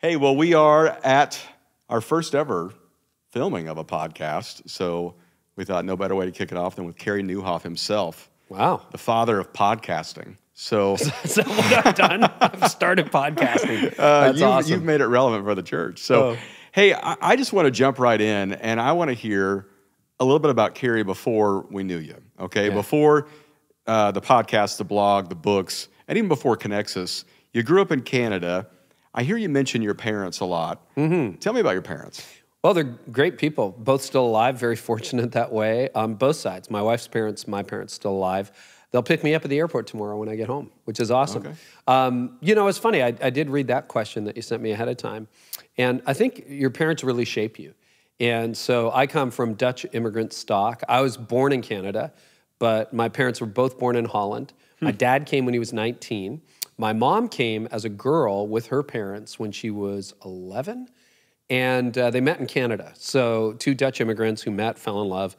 Hey, well, we are at our first ever filming of a podcast, so we thought no better way to kick it off than with Carey Nieuwhof himself. Wow. The father of podcasting. So, Is that what I've done? I've started podcasting. That's awesome. You've made it relevant for the church. So, hey, I just want to jump right in, and I want to hear a little bit about Carey before we knew you, okay? Yeah. Before the podcast, the blog, the books, and even before Connexus. You grew up in Canada. I hear you mention your parents a lot. Mm-hmm. Tell me about your parents. Well, they're great people, both still alive, very fortunate that way on both sides. My wife's parents, my parents still alive. They'll pick me up at the airport tomorrow when I get home, which is awesome. Okay. You know, it's funny. I did read that question that you sent me ahead of time. And I think your parents really shape you. And so I come from Dutch immigrant stock. I was born in Canada, but my parents were both born in Holland. My dad came when he was 19. My mom came as a girl with her parents when she was 11. And they met in Canada. So two Dutch immigrants who met, fell in love,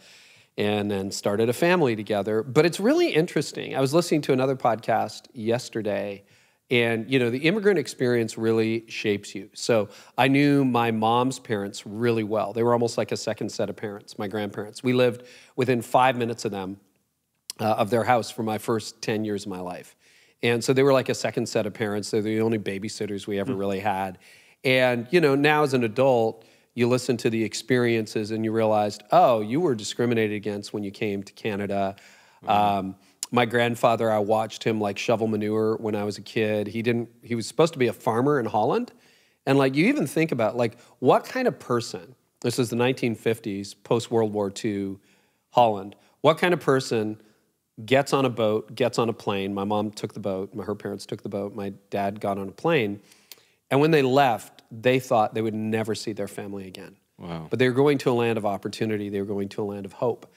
and then started a family together. But it's really interesting. I was listening to another podcast yesterday, and you know, the immigrant experience really shapes you. So I knew my mom's parents really well. They were almost like a second set of parents, my grandparents. We lived within 5 minutes of them, of their house for my first 10 years of my life. And so they were like a second set of parents. They're the only babysitters we ever really had. And, you know, now as an adult, you listen to the experiences and you realized, oh, you were discriminated against when you came to Canada. My grandfather, I watched him like shovel manure when I was a kid. He was supposed to be a farmer in Holland. And like, you even think about like, what kind of person, this is the 1950s, post-World War II Holland, what kind of person gets on a boat, gets on a plane? My mom took the boat, her parents took the boat, my dad got on a plane. And when they left, they thought they would never see their family again. Wow. But they were going to a land of opportunity. They were going to a land of hope.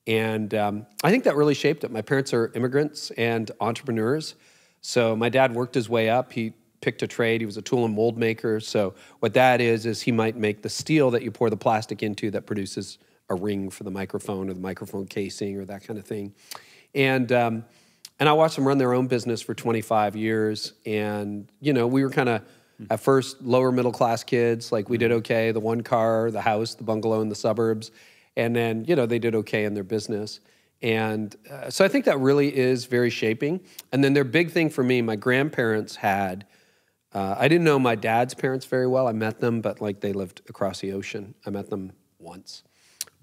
And I think that really shaped it. My parents are immigrants and entrepreneurs. So my dad worked his way up. He picked a trade. He was a tool and mold maker. So what that is he might make the steel that you pour the plastic into that produces a ring for the microphone or the microphone casing or that kind of thing. And I watched them run their own business for 25 years. And, you know, we were kind of, at first, lower middle class kids, like we did okay, the one car, the house, the bungalow in the suburbs. And then, you know, they did okay in their business. And so I think that really is very shaping. And then their big thing for me, my grandparents had, I didn't know my dad's parents very well. I met them, but like they lived across the ocean. I met them once,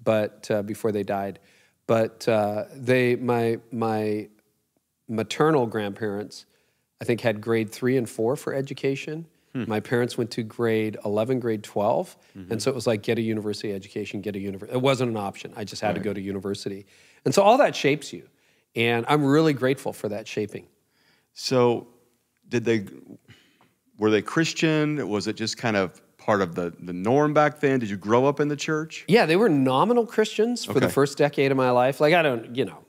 but before they died. But my maternal grandparents, I think, had grade 3 and 4 for education. My parents went to grade 11, grade 12. And so it was like, get a university education, get a university. It wasn't an option. I just had to go to university. And so all that shapes you. And I'm really grateful for that shaping. So were they Christian? Was it just kind of part of the norm back then? Did you grow up in the church? Yeah, they were nominal Christians for the first decade of my life. Like, I don't know.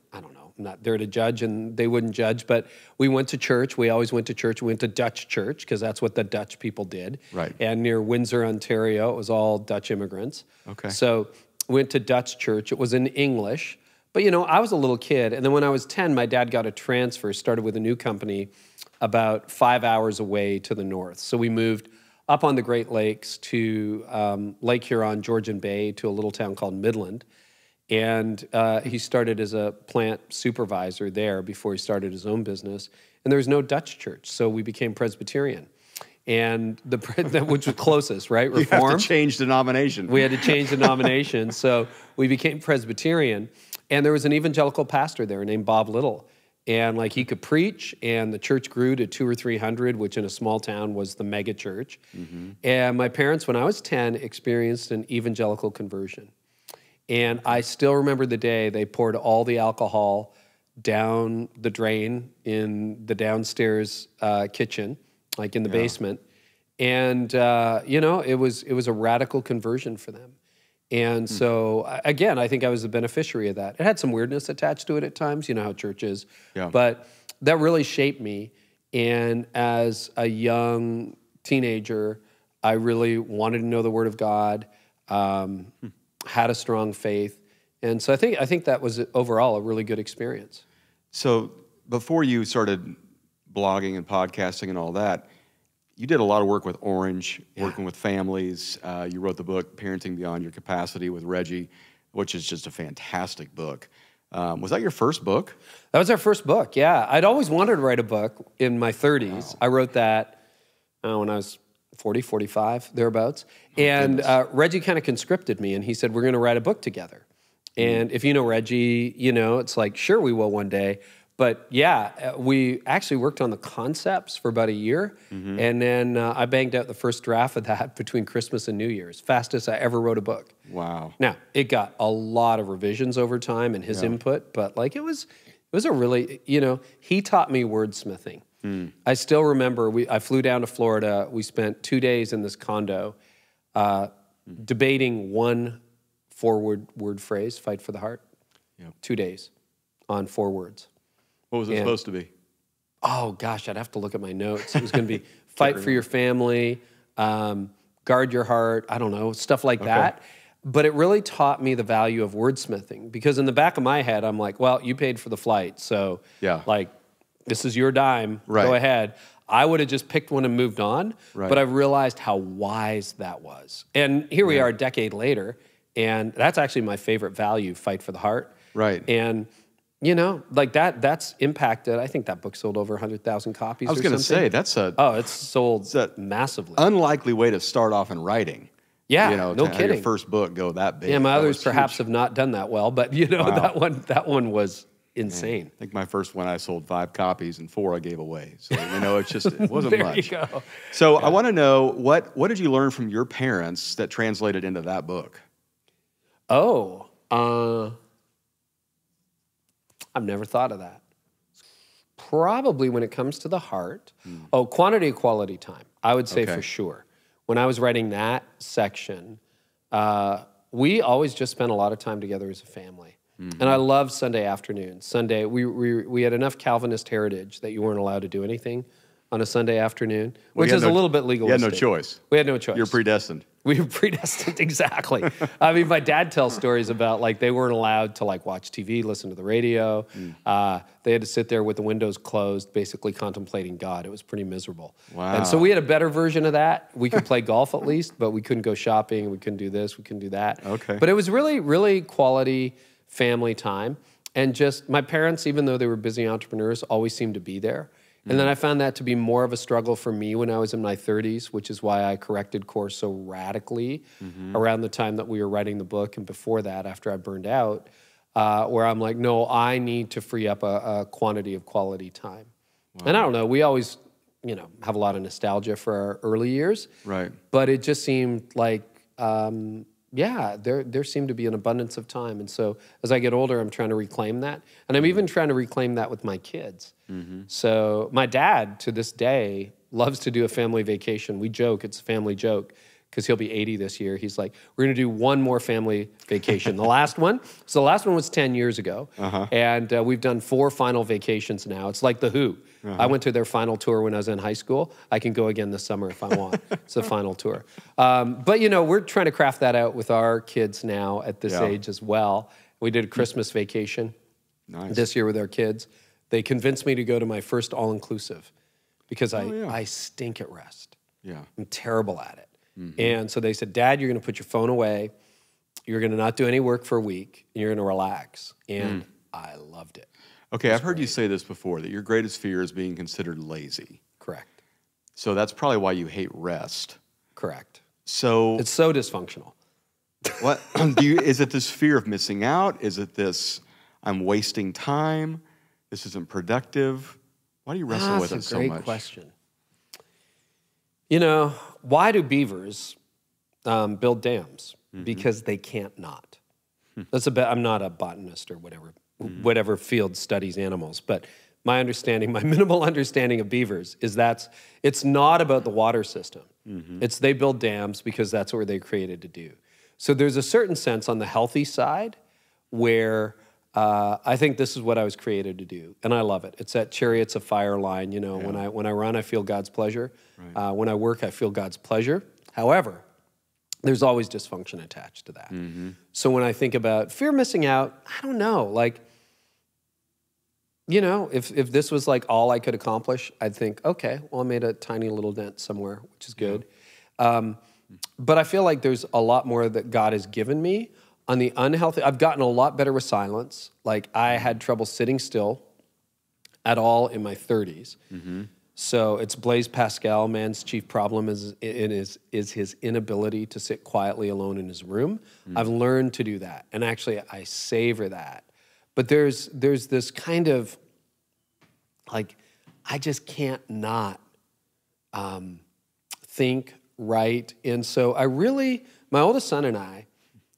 I'm not there to judge, and they wouldn't judge, but we went to church. We always went to church. We went to Dutch church because that's what the Dutch people did. Right. And near Windsor, Ontario, it was all Dutch immigrants. Okay. So we went to Dutch church. It was in English. But, you know, I was a little kid, and then when I was 10, my dad got a transfer, started with a new company about 5 hours away to the north. So we moved up on the Great Lakes to Lake Huron, Georgian Bay, to a little town called Midland. And he started as a plant supervisor there before he started his own business. And there was no Dutch church, so we became Presbyterian. And which was closest, right? Reformed. You have to change denomination. We had to change denomination, so we became Presbyterian. And there was an evangelical pastor there named Bob Little. And like he could preach, and the church grew to 200 or 300, which in a small town was the mega church. And my parents, when I was 10, experienced an evangelical conversion. And I still remember the day they poured all the alcohol down the drain in the downstairs kitchen, like in the basement. And, you know, it was a radical conversion for them. And so, again, I think I was the beneficiary of that. It had some weirdness attached to it at times, you know how church is. Yeah. But that really shaped me. And as a young teenager, I really wanted to know the Word of God, had a strong faith. And so I think that was overall a really good experience. So before you started blogging and podcasting and all that, you did a lot of work with Orange, working with families. You wrote the book, Parenting Beyond Your Capacity with Reggie, which is just a fantastic book. Was that your first book? That was our first book, yeah. I'd always wanted to write a book in my 30s. Wow. I wrote that when I was 40, 45, thereabouts. And Reggie kind of conscripted me, and he said, we're going to write a book together. And if you know Reggie, you know, it's like, sure, we will one day. But yeah, we actually worked on the concepts for about a year. And then I banged out the first draft of that between Christmas and New Year's. Fastest I ever wrote a book. Wow. Now, it got a lot of revisions over time and his input, but like it was a really, you know, he taught me wordsmithing. I still remember, I flew down to Florida. We spent 2 days in this condo debating one 4-word phrase, fight for the heart. 2 days on 4 words. What was it supposed to be? Oh, gosh, I'd have to look at my notes. It was going to be fight for your family, guard your heart, I don't know, stuff like that. But it really taught me the value of wordsmithing because in the back of my head, I'm like, well, you paid for the flight, so like, this is your dime, go ahead. I would have just picked one and moved on, but I realized how wise that was. And here we are a decade later, and that's actually my favorite value, fight for the heart. And you know, like that's impacted. I think that book sold over 100,000 copies. I was going to say, that's it's sold massively. Unlikely way to start off in writing. Yeah, you know, no to kidding. Have your first book go that big. Yeah, my others perhaps have not done that well, but you know, that one was insane. I think my first one I sold 5 copies and 4 I gave away. So you know, it wasn't there much. You go. So I want to know what did you learn from your parents that translated into that book? I've never thought of that. Probably when it comes to the heart. Quantity, quality time. I would say for sure. When I was writing that section, we always just spent a lot of time together as a family. And I love Sunday afternoons. Sunday, we had enough Calvinist heritage that you weren't allowed to do anything on a Sunday afternoon, which is a little bit legalistic. You had no choice. We had no choice. You're predestined. We were predestined, exactly. I mean, my dad tells stories about like they weren't allowed to like watch TV, listen to the radio. They had to sit there with the windows closed, basically contemplating God. It was pretty miserable. Wow. And so we had a better version of that. We could play golf at least, but we couldn't go shopping. We couldn't do this. We couldn't do that. But it was really, really quality family time. And just my parents, even though they were busy entrepreneurs, always seemed to be there. And then I found that to be more of a struggle for me when I was in my 30s, which is why I corrected course so radically around the time that we were writing the book and before that, after I burned out, where I'm like, no, I need to free up a quantity of quality time. And I don't know, we always, you know, have a lot of nostalgia for our early years. But it just seemed like, there seemed to be an abundance of time. And so as I get older, I'm trying to reclaim that. And I'm even trying to reclaim that with my kids. So my dad, to this day, loves to do a family vacation. We joke, it's a family joke, because he'll be 80 this year. He's like, we're going to do one more family vacation. The last one was 10 years ago. And we've done 4 final vacations now. It's like The Who. I went to their final tour when I was in high school. I can go again this summer if I want. It's the final tour. But, you know, we're trying to craft that out with our kids now at this age as well. We did a Christmas vacation this year with our kids. They convinced me to go to my first all-inclusive because I stink at rest. I'm terrible at it. And so they said, Dad, you're going to put your phone away. You're going to not do any work for a week, and you're going to relax. And I loved it. Okay, I've heard you say this before, that your greatest fear is being considered lazy. Correct. So that's probably why you hate rest. Correct. So it's so dysfunctional. What is it this fear of missing out? Is it this I'm wasting time? This isn't productive? Why do you wrestle with it so much? That's a great question. You know, why do beavers build dams? Because they can't not. I'm not a botanist or whatever field studies animals, but my minimal understanding of beavers is it's not about the water system. It's they build dams because that's what they're created to do. So there's a certain sense on the healthy side where I think this is what I was created to do, and I love it. It's that chariots of fire line. You know, when I run, I feel God's pleasure. When I work, I feel God's pleasure. However, there's always dysfunction attached to that. So when I think about fear of missing out, I don't know. Like, you know, if this was like all I could accomplish, I'd think, okay, well, I made a tiny little dent somewhere, which is good. But I feel like there's a lot more that God has given me. On the unhealthy, I've gotten a lot better with silence. Like I had trouble sitting still at all in my 30s. So it's Blaise Pascal, man's chief problem is his inability to sit quietly alone in his room. I've learned to do that, and actually I savor that. But there's this kind of, like, I just can't not think, write. And so my oldest son and I,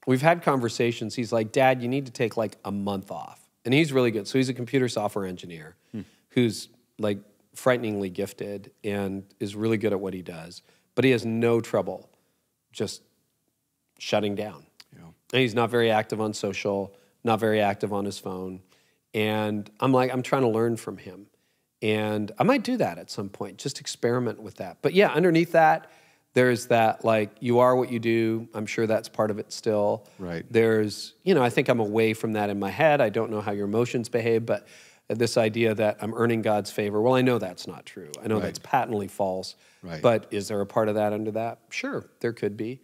we've had conversations. He's like, Dad, you need to take like a month off. And he's really good. So he's a computer software engineer who's like frighteningly gifted and is really good at what he does. But he has no trouble just shutting down. And he's not very active on social, not very active on his phone. And I'm like, I'm trying to learn from him. And I might do that at some point, just experiment with that. But yeah, underneath that, there's that, like, you are what you do. I'm sure that's part of it still. Right. There's, you know, I think I'm away from that in my head. I don't know how your emotions behave, but this idea that I'm earning God's favor, well, I know that's not true. I know that's patently false. Right. But is there a part of that under that? Sure, there could be.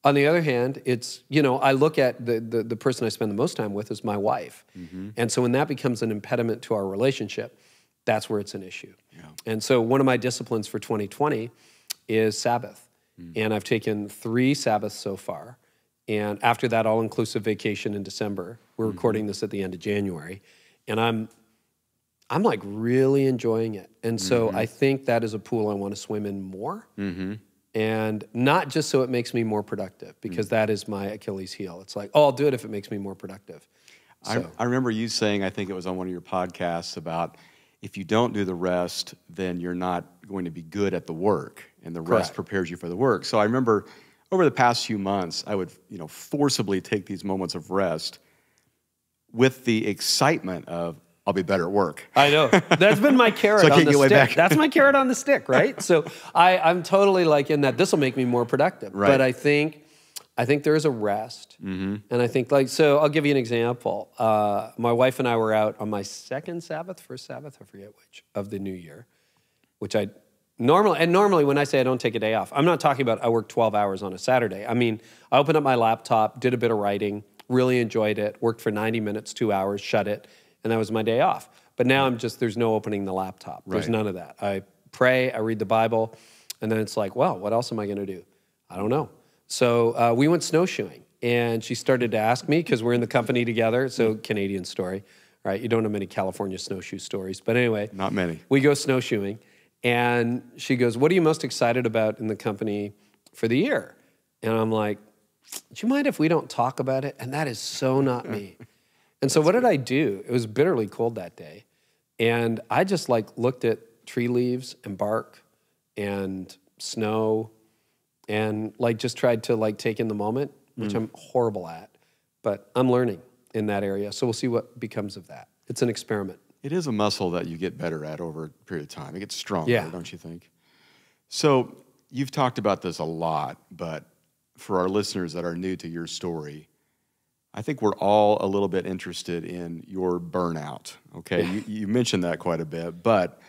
On the other hand, it's, you know, I look at the person I spend the most time with is my wife. And so when that becomes an impediment to our relationship, that's where it's an issue. And so one of my disciplines for 2020 is Sabbath. And I've taken 3 Sabbaths so far. And after that all-inclusive vacation in December, we're recording this at the end of January, and I'm like really enjoying it. And so I think that is a pool I want to swim in more. And not just so it makes me more productive, because that is my Achilles heel. It's like, oh, I'll do it if it makes me more productive. So. I remember you saying, I think it was on one of your podcasts, about if you don't do the rest, then you're not going to be good at the work, and the rest prepares you for the work. So I remember over the past few months, I would, you know, forcibly take these moments of rest with the excitement of, I'll be better at work. I know. That's been my carrot on the stick. That's my carrot on the stick, right? So I'm totally like in that, this will make me more productive. Right. But I think there is a rest. And I think, like, so I'll give you an example. My wife and I were out on my second Sabbath, first Sabbath, I forget which, of the new year, which normally when I say I don't take a day off, I'm not talking about I work 12 hours on a Saturday. I mean, I opened up my laptop, did a bit of writing, really enjoyed it, worked for 90 minutes, 2 hours, shut it, and that was my day off. But now there's no opening the laptop. There's none of that. I pray, I read the Bible, and then it's like, well, what else am I going to do? I don't know. So we went snowshoeing, and she started to ask me, because we're in the company together, so Canadian story, right? You don't have many California snowshoe stories, but anyway. Not many. We go snowshoeing, and she goes, what are you most excited about in the company for the year? And I'm like, do you mind if we don't talk about it? And that is so not me. And so what did I do? It was bitterly cold that day. And I just like looked at tree leaves and bark and snow and like just tried to like take in the moment, which I'm horrible at. But I'm learning in that area. So we'll see what becomes of that. It's an experiment. It is a muscle that you get better at over a period of time. It gets stronger, don't you think? So you've talked about this a lot, but for our listeners that are new to your story, I think we're all a little bit interested in your burnout, okay? You mentioned that quite a bit, but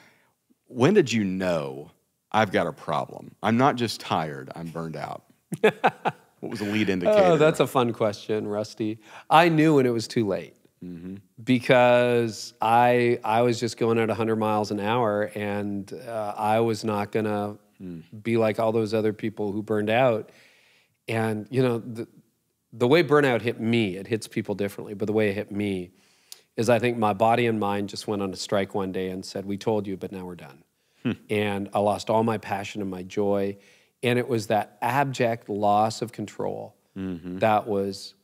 when did you know, I've got a problem? I'm not just tired, I'm burned out. What was the lead indicator? Oh, that's a fun question, Rusty. I knew when it was too late, because I was just going at 100 miles an hour, and I was not going to be like all those other people who burned out. And, you know, the way burnout hit me, it hits people differently, but the way it hit me is I think my body and mind just went on a strike one day and said, we told you, but now we're done. And I lost all my passion and my joy. And it was that abject loss of control that was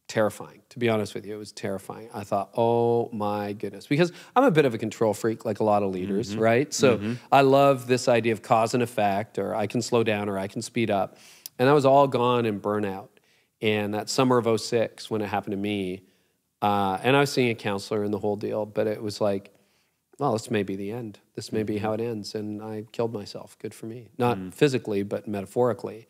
terrifying. To be honest with you, it was terrifying. I thought, oh my goodness, because I'm a bit of a control freak, like a lot of leaders, right? So I love this idea of cause and effect, or I can slow down or I can speed up. And that was all gone in burnout. And that summer of 06, when it happened to me, and I was seeing a counselor and the whole deal, but it was like, well, this may be the end. This may be how it ends. And I killed myself. Good for me. Not physically, but metaphorically.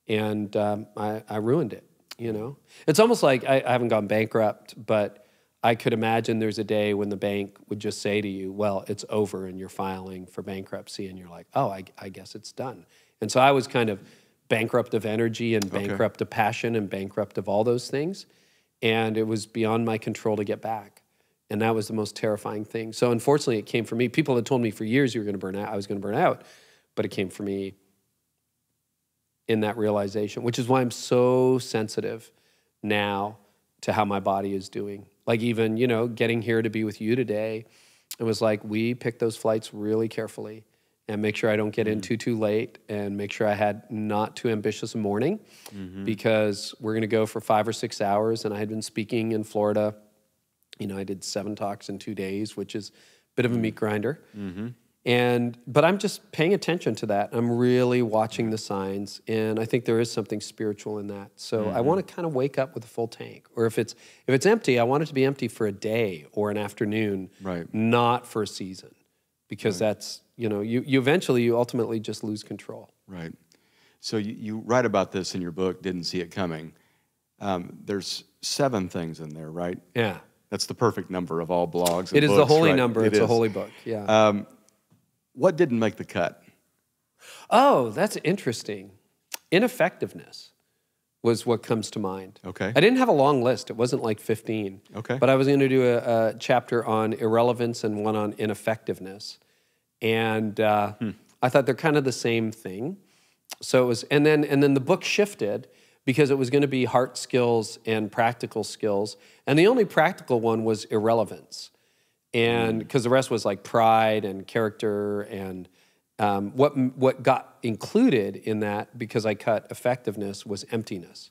And I ruined it, you know? It's almost like I haven't gone bankrupt, but I could imagine there's a day when the bank would just say to you, well, it's over and you're filing for bankruptcy. And you're like, oh, I guess it's done. And so I was kind of bankrupt of energy and bankrupt of passion and bankrupt of all those things. And it was beyond my control to get back. And that was the most terrifying thing. So unfortunately, it came for me. People had told me for years you were going to burn out. I was going to burn out. But it came for me in that realization, which is why I'm so sensitive now to how my body is doing. Like even, you know, getting here to be with you today, it was like we picked those flights really carefully and make sure I don't get in too late and make sure I had not too ambitious a morning because we're going to go for 5 or 6 hours. And I had been speaking in Florida. You know, I did 7 talks in 2 days, which is a bit of a meat grinder. But I'm just paying attention to that. I'm really watching the signs, and I think there is something spiritual in that. So I want to kind of wake up with a full tank. Or if it's empty, I want it to be empty for a day or an afternoon, not for a season. Because that's, you know, you ultimately just lose control. Right. So you write about this in your book, Didn't See It Coming. There's 7 things in there, right? Yeah. That's the perfect number of all blogs and It is books, the holy right? number. It's a holy book, yeah. What didn't make the cut? Oh, that's interesting. Ineffectiveness was what comes to mind. Okay. I didn't have a long list. It wasn't like 15. Okay. But I was going to do a chapter on irrelevance and one on ineffectiveness. And I thought they're kind of the same thing. So it was, and then the book shifted because it was going to be heart skills and practical skills. And the only practical one was irrelevance. And because the rest was like pride and character and what got included in that, because I cut effectiveness, was emptiness,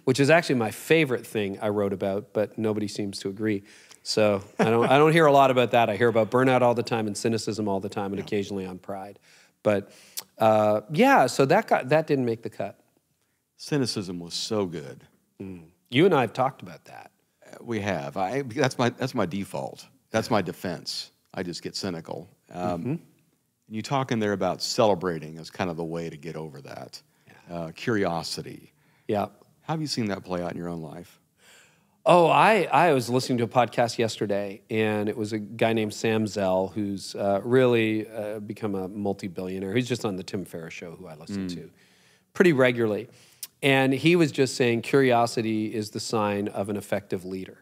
which is actually my favorite thing I wrote about, but nobody seems to agree. So I don't hear a lot about that. I hear about burnout all the time and cynicism all the time and occasionally on pride. But so that didn't make the cut. Cynicism was so good. You and I have talked about that. We have. That's my default. That's my defense. I just get cynical. And you talk in there about celebrating as kind of the way to get over that. Curiosity. Yeah. How have you seen that play out in your own life? Oh, I was listening to a podcast yesterday, and it was a guy named Sam Zell who's really become a multi-billionaire. He's just on the Tim Ferriss show, who I listen to pretty regularly. And he was just saying curiosity is the sign of an effective leader.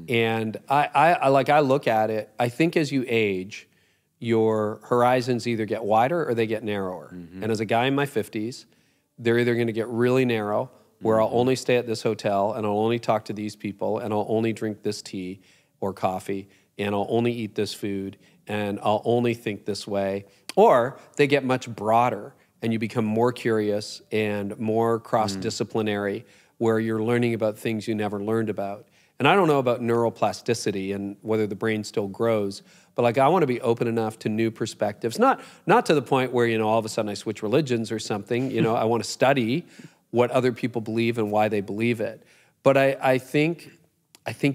And I look at it, I think as you age, your horizons either get wider or they get narrower. And as a guy in my 50s, they're either going to get really narrow, where I'll only stay at this hotel and I'll only talk to these people and I'll only drink this tea or coffee and I'll only eat this food and I'll only think this way. Or they get much broader and you become more curious and more cross-disciplinary, where you're learning about things you never learned about. And I don't know about neuroplasticity and whether the brain still grows, but like I want to be open enough to new perspectives. Not to the point where, you know, all of a sudden I switch religions or something. You know, I want to study what other people believe and why they believe it. But I think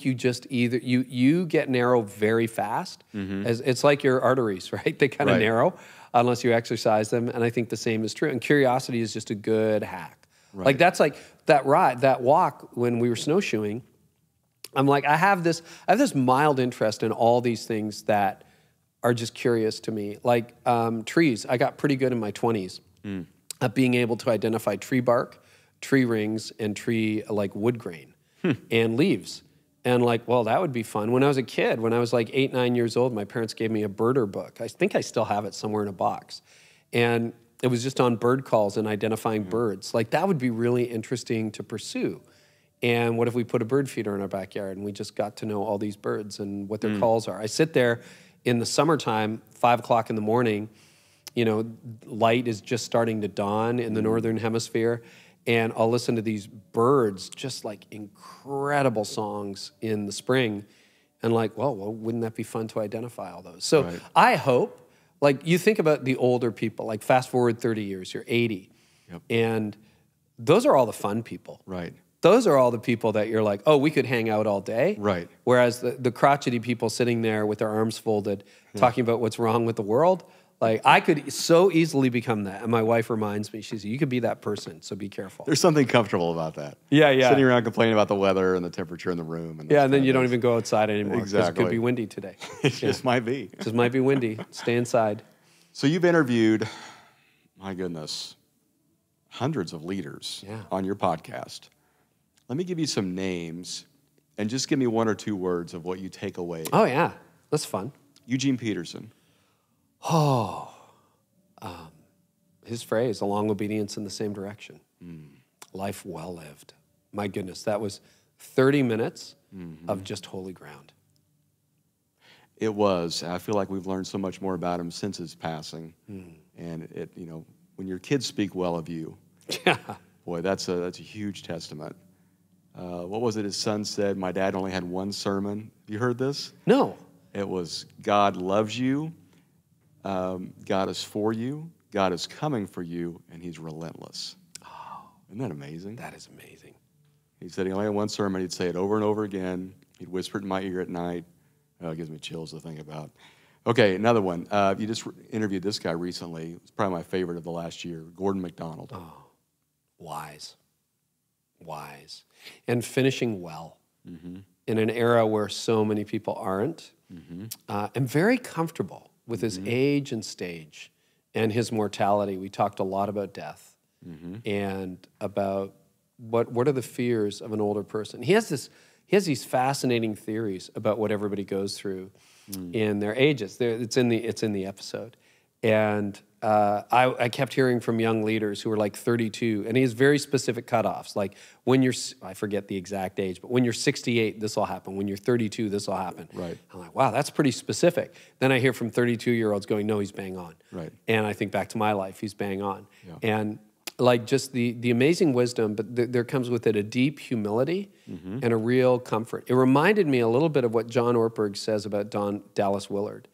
you just you get narrow very fast. As it's like your arteries, right? They kind of narrow unless you exercise them. And I think the same is true. And curiosity is just a good hack. Like that's like that walk when we were snowshoeing. I'm like, I have this mild interest in all these things that are just curious to me. Like trees, I got pretty good in my 20s at being able to identify tree bark, tree rings, and tree like wood grain and leaves. And like, well, that would be fun. When I was a kid, when I was like 8, 9 years old, my parents gave me a birder book. I think I still have it somewhere in a box. And it was just on bird calls and identifying birds. Like that would be really interesting to pursue. And what if we put a bird feeder in our backyard and we just got to know all these birds and what their calls are? I sit there in the summertime, 5 o'clock in the morning, you know, light is just starting to dawn in the northern hemisphere, and I'll listen to these birds, just like incredible songs in the spring, and like, well, wouldn't that be fun to identify all those? So I hope, like you think about the older people, like fast forward 30 years, you're 80, and those are all the fun people. Right. Those are all the people that you're like, oh, we could hang out all day. Right. Whereas the crotchety people sitting there with their arms folded, talking about what's wrong with the world, Like, I could so easily become that. And my wife reminds me, she says, you could be that person, so be careful. There's something comfortable about that. Yeah. Sitting around complaining about the weather and the temperature in the room. And then you don't even go outside anymore. Exactly. Because it could be windy today. It just might be. It just might be windy. Stay inside. So you've interviewed, my goodness, hundreds of leaders on your podcast. Let me give you some names and just give me one or two words of what you take away. Oh, yeah. That's fun. Eugene Peterson. His phrase, along obedience in the same direction. Life well lived. My goodness, that was 30 minutes of just holy ground. It was. I feel like we've learned so much more about him since his passing. And it, when your kids speak well of you, boy, that's a huge testament. What was it his son said? My dad only had one sermon. Have you heard this? No. It was, God loves you, God is for you, God is coming for you, and he's relentless. Oh, isn't that amazing? That is amazing. He said he only had one sermon. He'd say it over and over again. He'd whisper it in my ear at night. Oh, it gives me chills to think about. Okay, another one. You just interviewed this guy recently. It's probably my favorite of the last year, Gordon MacDonald. Oh, wise. And finishing well in an era where so many people aren't. And very comfortable with his age and stage and his mortality. We talked a lot about death and about what are the fears of an older person. He has these fascinating theories about what everybody goes through in their ages. It's in the episode. And I kept hearing from young leaders who were like 32, and he has very specific cutoffs. Like when you're, I forget the exact age, but when you're 68, this will happen. When you're 32, this will happen. Right. I'm like, wow, that's pretty specific. Then I hear from 32-year-olds going, no, he's bang on. Right. And I think back to my life, he's bang on. Yeah. And like just the amazing wisdom, but there comes with it a deep humility and a real comfort. It reminded me a little bit of what John Ortberg says about Dallas Willard,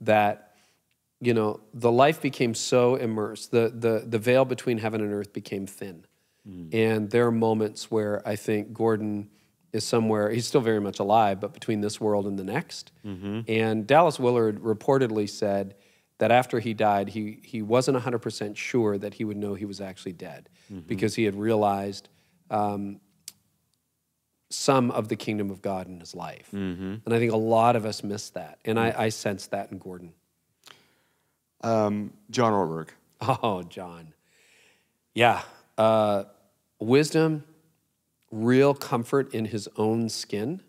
that the life became so immersed, the veil between heaven and earth became thin. And there are moments where I think Gordon is somewhere, he's still very much alive, but between this world and the next. And Dallas Willard reportedly said that after he died, he wasn't 100% sure that he would know he was actually dead because he had realized some of the kingdom of God in his life. And I think a lot of us miss that. And I sense that in Gordon. John Ortberg. Oh, John. Yeah. Wisdom, real comfort in his own skin,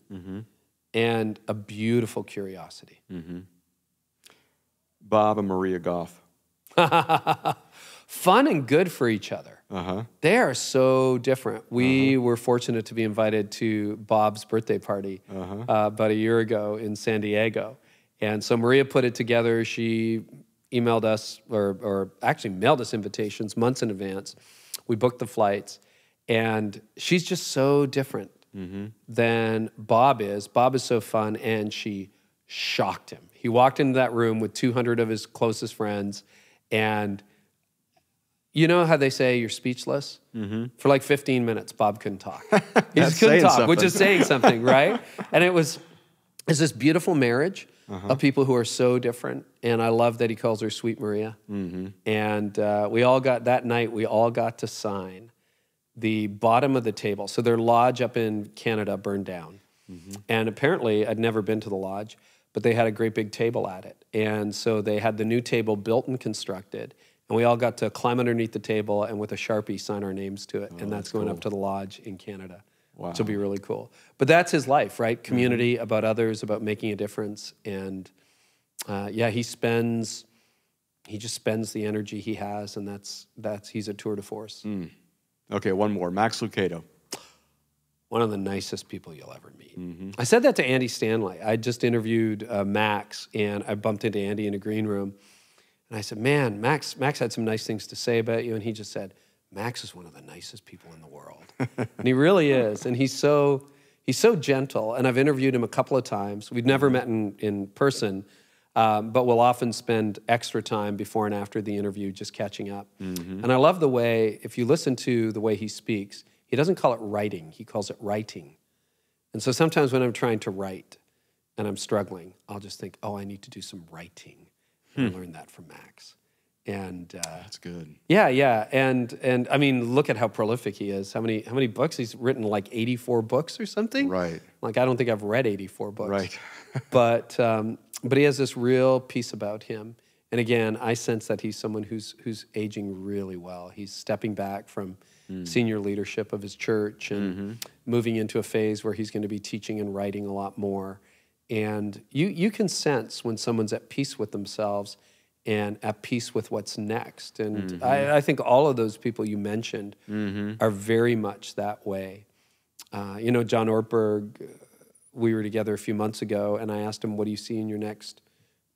and a beautiful curiosity. Bob and Maria Goff. Fun and good for each other. They are so different. We were fortunate to be invited to Bob's birthday party about a year ago in San Diego. And so Maria put it together. She emailed us, or actually mailed us invitations months in advance. We booked the flights. And she's just so different than Bob is. Bob is so fun, and she shocked him. He walked into that room with 200 of his closest friends, and you know how they say you're speechless? For like 15 minutes, Bob couldn't talk. He just couldn't talk, which is saying something, right? And it's this beautiful marriage of people who are so different. And I love that he calls her Sweet Maria. And we all got to sign the bottom of the table. So their lodge up in Canada burned down. And apparently, I'd never been to the lodge, but they had a great big table at it. And so they had the new table built and constructed. And we all got to climb underneath the table and with a Sharpie sign our names to it. And that's going up to the lodge in Canada. Wow. Which will be really cool. But that's his life, right? Community, about others, about making a difference. And he just spends the energy he has, and he's a tour de force. Okay, one more. Max Lucado. One of the nicest people you'll ever meet. I said that to Andy Stanley. I just interviewed Max, and I bumped into Andy in a green room. And I said, man, Max had some nice things to say about you. And he just said, Max is one of the nicest people in the world. And he really is. And he's so gentle. And I've interviewed him a couple of times. We've never met in person, but we'll often spend extra time before and after the interview just catching up. And I love the way, if you listen to the way he speaks, he doesn't call it writing, he calls it writing. And so sometimes when I'm trying to write and I'm struggling, I'll just think, oh, I need to do some writing. And I learned that from Max. And that's good. Yeah. And I mean, look at how prolific he is. How many books? He's written like 84 books or something. Right. Like, I don't think I've read 84 books. Right. but he has this real peace about him. And again, I sense that he's someone who's aging really well. He's stepping back from senior leadership of his church and moving into a phase where he's going to be teaching and writing a lot more. And you can sense when someone's at peace with themselves and at peace with what's next. And I think all of those people you mentioned are very much that way. John Ortberg, we were together a few months ago, and I asked him, what do you see in your next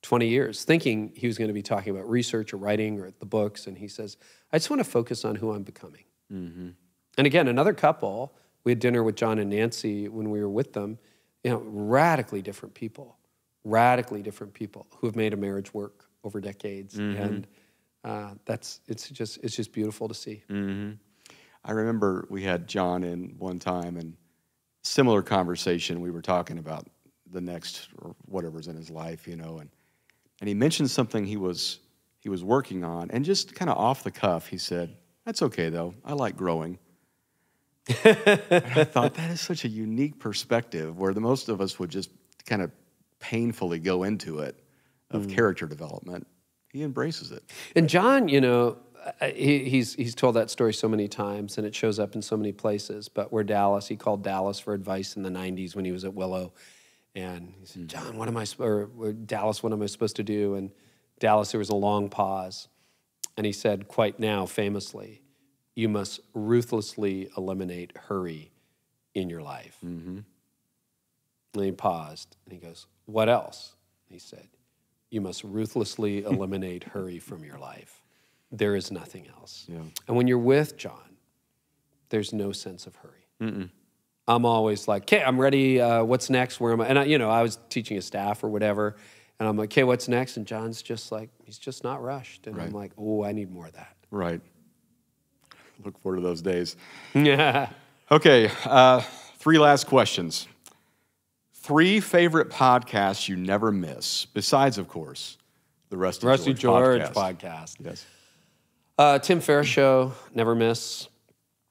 20 years? Thinking he was going to be talking about research or writing or the books. And he says, I just want to focus on who I'm becoming. And again, another couple, we had dinner with John and Nancy when we were with them, radically different people who have made a marriage work over decades, and it's just beautiful to see. I remember we had John in one time, and similar conversation. We were talking about the next or whatever's in his life, and he mentioned something he was working on, and just kind of off the cuff, he said, "That's okay though. I like growing." And I thought that is such a unique perspective, where the most of us would just kind of painfully go into it of character development. He embraces it. And John, he's told that story so many times, and it shows up in so many places. But he called Dallas for advice in the 90s when he was at Willow. And he said, John, Dallas, what am I supposed to do? And Dallas, there was a long pause. And he said, quite now, famously, you must ruthlessly eliminate hurry in your life. And he paused, and he goes, what else? And he said, you must ruthlessly eliminate hurry from your life. There is nothing else. Yeah. And when you're with John, there's no sense of hurry. I'm always like, okay, I'm ready. What's next? Where am I? And I was teaching a staff or whatever, and I'm like, okay, what's next? And John's just like, he's just not rushed. And I'm like, oh, I need more of that. Right. Look forward to those days. Yeah. Okay, 3 last questions. 3 favorite podcasts you never miss, besides, of course, the Rusty George podcast. Yes. Tim Ferriss Show, never miss.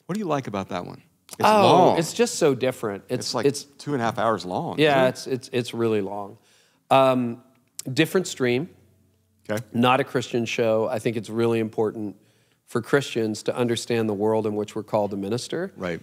What do you like about that one? It's long. It's just so different. It's 2.5 hours long. Yeah, it's really long. Different stream. Okay. Not a Christian show. I think it's really important for Christians to understand the world in which we're called to minister. Right.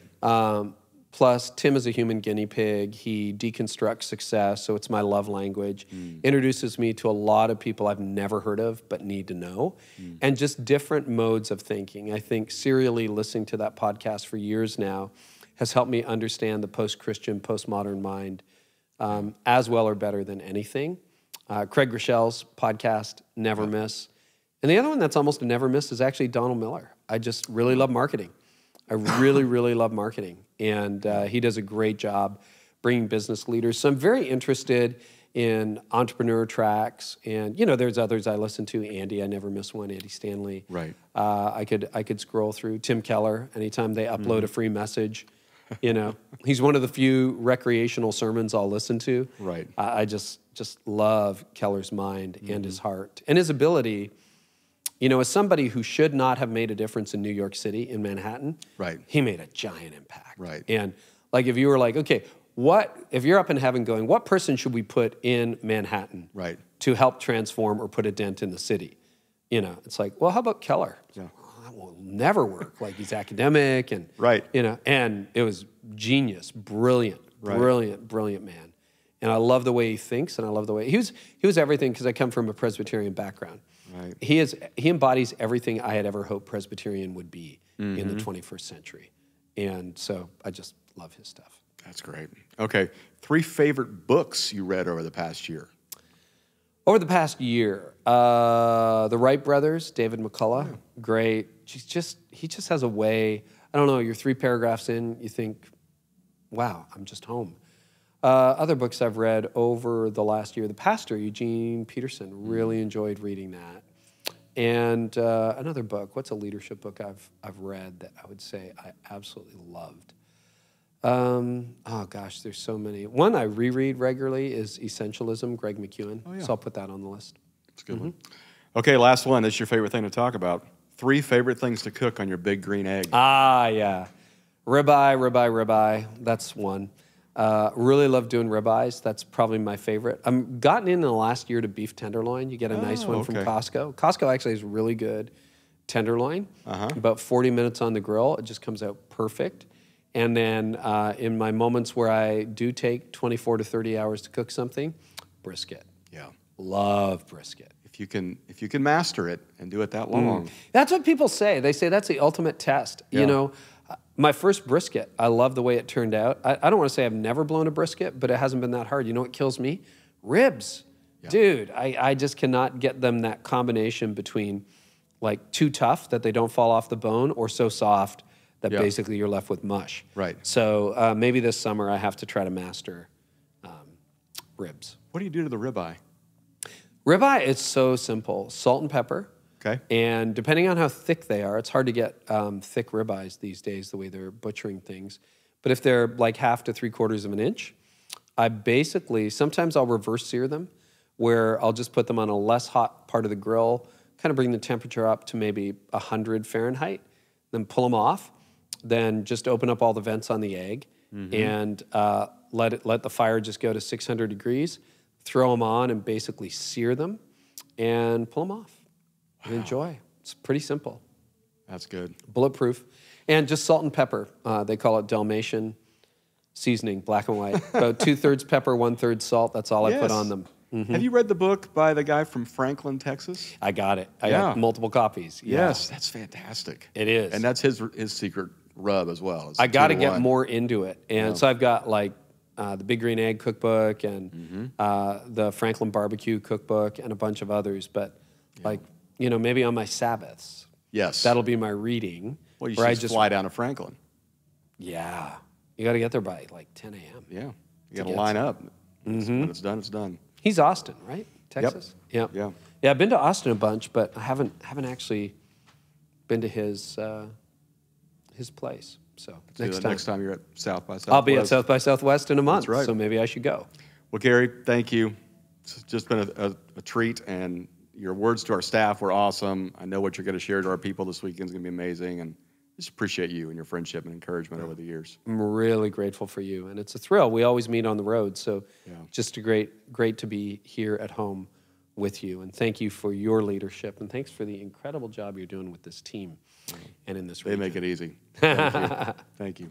Plus, Tim is a human guinea pig. He deconstructs success, so it's my love language. Introduces me to a lot of people I've never heard of but need to know, and just different modes of thinking. I think serially listening to that podcast for years now has helped me understand the post-Christian, postmodern mind as well or better than anything. Craig Groeschel's podcast, never miss. And the other one that's almost a never miss is actually Donald Miller. I just really love marketing. I really, really love marketing. And he does a great job bringing business leaders. So I'm very interested in entrepreneur tracks. And, there's others I listen to. Andy, I never miss one. Andy Stanley. Right. I could scroll through. Tim Keller, anytime they upload a free message. He's one of the few recreational sermons I'll listen to. Right. I just love Keller's mind and his heart. And his ability... as somebody who should not have made a difference in New York City, in Manhattan, right, he made a giant impact. Right. And if you were like, okay, if you're up in heaven going, what person should we put in Manhattan to help transform or put a dent in the city? It's like, well, how about Keller? Yeah. Well, that will never work. He's academic and, and it was genius, brilliant man. And I love the way he thinks, and I love the way, he was everything, because I come from a Presbyterian background. Right. He embodies everything I had ever hoped Presbyterian would be in the 21st century. And so I just love his stuff. That's great. Okay, 3 favorite books you read over the past year. Over the past year, the Wright brothers, David McCullough, great. He just has a way, I don't know, you're 3 paragraphs in, you think, wow, I'm just home. Other books I've read over the last year, The Pastor, Eugene Peterson, really enjoyed reading that. And another book, what's a leadership book I've read that I would say I absolutely loved? Oh gosh, there's so many. One I reread regularly is Essentialism, Greg McKeown. So I'll put that on the list. It's a good one. Okay, last one. This is your favorite thing to talk about. 3 favorite things to cook on your big green egg. Ah, yeah. Ribeye. That's one. Really love doing ribeyes. That's probably my favorite. I'm gotten in the last year to beef tenderloin. You get a nice one from Costco. Costco actually is really good tenderloin. About 40 minutes on the grill. It just comes out perfect. And then in my moments where I do take 24 to 30 hours to cook something, brisket. Yeah. Love brisket. If you can master it and do it that long. That's what people say. They say that's the ultimate test. Yeah. You know, my first brisket, I love the way it turned out. I don't want to say I've never blown a brisket, but it hasn't been that hard. You know what kills me? Ribs. Yeah. Dude, I just cannot get them that combination between like too tough that they don't fall off the bone or so soft that basically you're left with mush. Right. So maybe this summer I have to try to master ribs. What do you do to the ribeye? Ribeye, it's so simple. Salt and pepper. Okay. And depending on how thick they are, it's hard to get thick ribeyes these days, the way they're butchering things. But if they're like 1/2 to 3/4 of an inch, I basically, sometimes I'll reverse sear them, where I'll just put them on a less hot part of the grill, kind of bring the temperature up to maybe 100 Fahrenheit, then pull them off, then just open up all the vents on the egg, and let the fire just go to 600 degrees, throw them on and basically sear them, and pull them off. And enjoy. It's pretty simple. That's good. Bulletproof. And just salt and pepper. They call it Dalmatian seasoning, black and white. About 2/3 pepper, 1/3 salt. That's all I put on them. Have you read the book by the guy from Franklin, Texas? I got it. I got multiple copies. Yes, that's fantastic. It is. And that's his secret rub as well. I got to get more into it. And so I've got like the Big Green Egg cookbook and the Franklin Barbecue cookbook and a bunch of others. But like, you know, maybe on my Sabbaths. Yes. That'll be my reading. Well, you should just fly down to Franklin. Yeah. You got to get there by like 10 a.m. Yeah. You got to line up. When it's done, it's done. He's Austin, right? Texas? Yep. Yeah. Yeah, I've been to Austin a bunch, but I haven't actually been to his place. So next time you're at South by Southwest. I'll be at South by Southwest in a month. That's right. So maybe I should go. Well, Carey, thank you. It's just been a treat, and your words to our staff were awesome. I know what you're going to share to our people this weekend is going to be amazing, and just appreciate you and your friendship and encouragement over the years. I'm really grateful for you, and it's a thrill. We always meet on the road, so just great to be here at home with you. And thank you for your leadership, and thanks for the incredible job you're doing with this team and in this region. They make it easy. Thank you. Thank you.